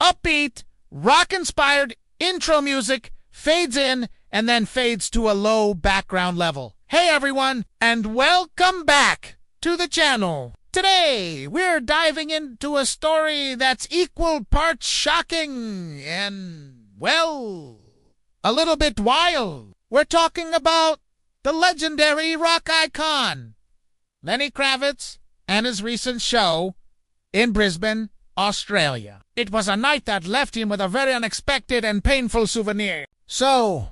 upbeat, rock-inspired intro music fades in and then fades to a low background level. Hey everyone, and welcome back to the channel. Today, we're diving into a story that's equal parts shocking and, well, a little bit wild. We're talking about the legendary rock icon, Lenny Kravitz, and his recent show in Brisbane, Australia. It was a night that left him with a very unexpected and painful souvenir. So,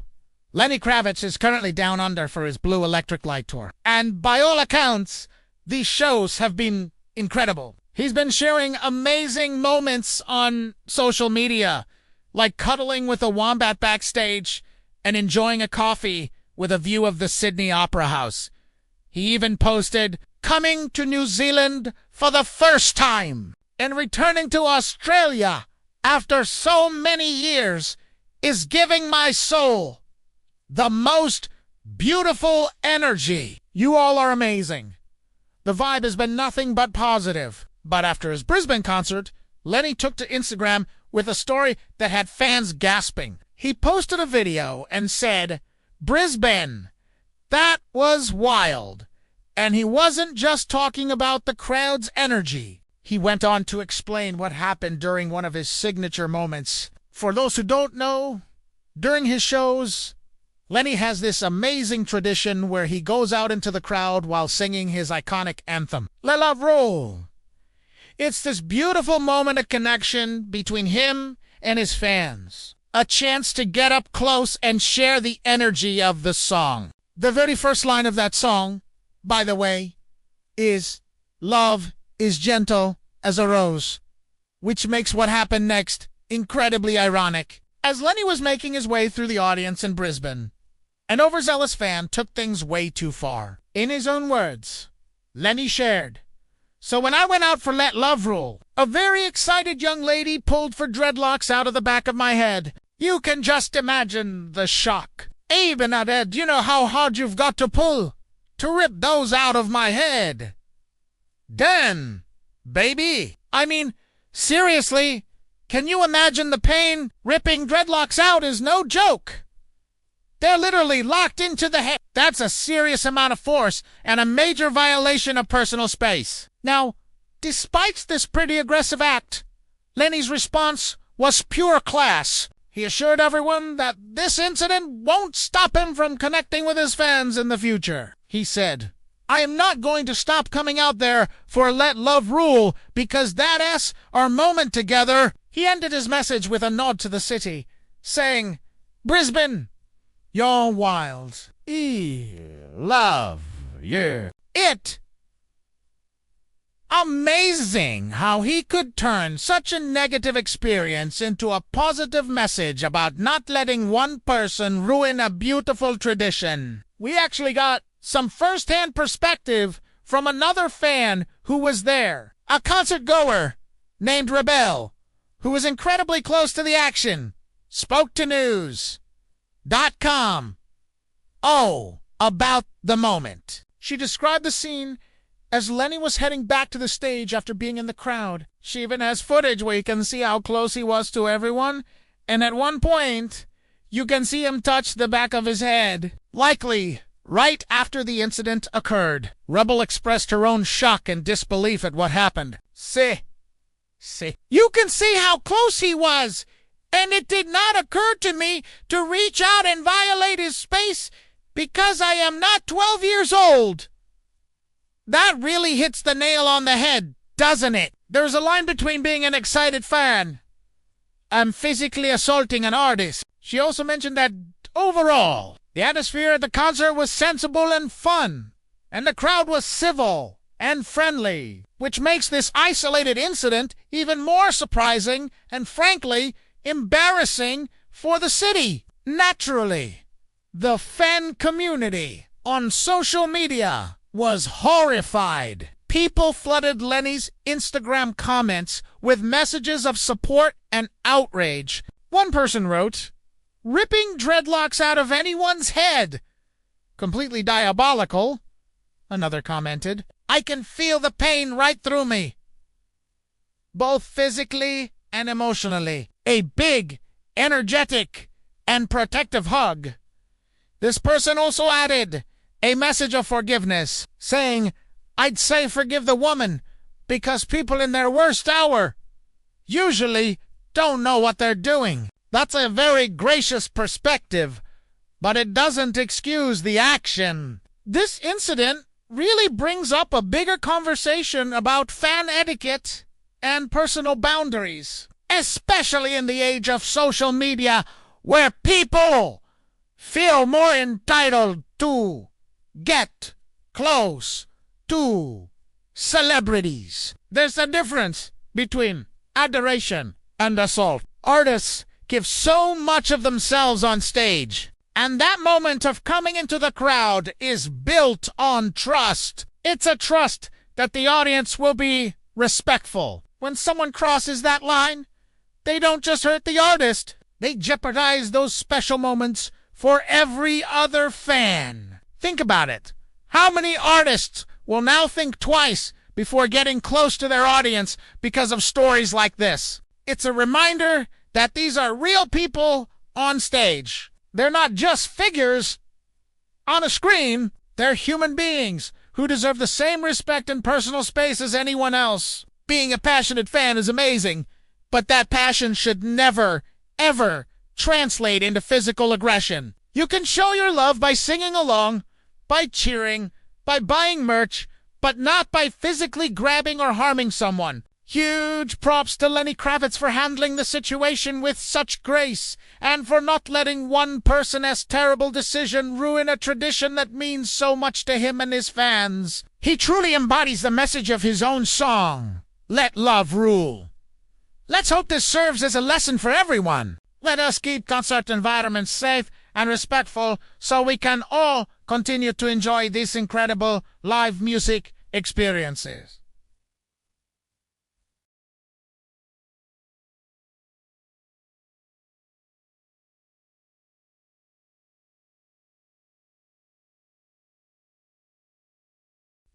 Lenny Kravitz is currently down under for his Blue Electric Light Tour. And by all accounts, these shows have been incredible. He's been sharing amazing moments on social media, like cuddling with a wombat backstage and enjoying a coffee with a view of the Sydney Opera House. He even posted, "Coming to New Zealand for the first time and returning to Australia after so many years is giving my soul the most beautiful energy." You all are amazing. The vibe has been nothing but positive. But after his Brisbane concert, Lenny took to Instagram with a story that had fans gasping. He posted a video and said, "Brisbane, that was wild." And he wasn't just talking about the crowd's energy. He went on to explain what happened during one of his signature moments. For those who don't know, during his shows, Lenny has this amazing tradition where he goes out into the crowd while singing his iconic anthem, "Let Love Roll." It's this beautiful moment of connection between him and his fans. A chance to get up close and share the energy of the song. The very first line of that song, by the way, is "Love is gentle as a rose," which makes what happened next incredibly ironic. As Lenny was making his way through the audience in Brisbane, an overzealous fan took things way too far. In his own words, Lenny shared, "So when I went out for Let Love Rule, a very excited young lady pulled for dreadlocks out of the back of my head. You can just imagine the shock. Hey, Bernadette, you know how hard you've got to pull to rip those out of my head? Then, baby, I mean, seriously, can you imagine the pain? Ripping dreadlocks out is no joke. They're literally locked into the head. That's a serious amount of force and a major violation of personal space." Now, despite this pretty aggressive act, Lenny's response was pure class. He assured everyone that this incident won't stop him from connecting with his fans in the future. He said, "I am not going to stop coming out there for Let Love Rule because that's our moment together." He ended his message with a nod to the city, saying, "Brisbane, you're wild. Love you." It amazing how he could turn such a negative experience into a positive message about not letting one person ruin a beautiful tradition. We actually got some first-hand perspective from another fan who was there, a concert goer named Rebel, who was incredibly close to the action, spoke to news.com about the moment. She described the scene as Lenny was heading back to the stage after being in the crowd. She even has footage where you can see how close he was to everyone, and at one point, you can see him touch the back of his head. Likely right after the incident occurred, Rebel expressed her own shock and disbelief at what happened. See, you can see how close he was, and it did not occur to me to reach out and violate his space because I am not 12 years old. That really hits the nail on the head, doesn't it? There's a line between being an excited fan and physically assaulting an artist. She also mentioned that overall, the atmosphere at the concert was sensible and fun, and the crowd was civil and friendly, which makes this isolated incident even more surprising and, frankly, embarrassing for the city. Naturally, the fan community on social media was horrified. People flooded Lenny's Instagram comments with messages of support and outrage. One person wrote, "Ripping dreadlocks out of anyone's head. Completely diabolical." Another commented, "I can feel the pain right through me, both physically and emotionally. A big, energetic, and protective hug. This person also added a message of forgiveness, saying, "I'd say forgive the woman, because people in their worst hour usually don't know what they're doing." That's a very gracious perspective, but it doesn't excuse the action. This incident really brings up a bigger conversation about fan etiquette and personal boundaries, especially in the age of social media, where people feel more entitled to get close to celebrities. There's a difference between adoration and assault. Artists give so much of themselves on stage, and that moment of coming into the crowd is built on trust. It's a trust that the audience will be respectful. When someone crosses that line, they don't just hurt the artist, they jeopardize those special moments for every other fan. Think about it. How many artists will now think twice before getting close to their audience because of stories like this? It's a reminder that these are real people on stage. They're not just figures on a screen. They're human beings who deserve the same respect and personal space as anyone else. Being a passionate fan is amazing, but that passion should never, ever translate into physical aggression. You can show your love by singing along, by cheering, by buying merch, but not by physically grabbing or harming someone. Huge props to Lenny Kravitz for handling the situation with such grace, and for not letting one person's terrible decision ruin a tradition that means so much to him and his fans. He truly embodies the message of his own song, "Let Love Rule." Let's hope this serves as a lesson for everyone. Let us keep concert environments safe and respectful so we can all continue to enjoy these incredible live music experiences.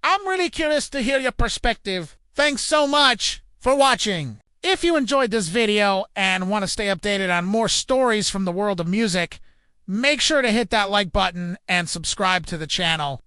I'm really curious to hear your perspective. Thanks so much for watching. If you enjoyed this video and want to stay updated on more stories from the world of music, make sure to hit that like button and subscribe to the channel.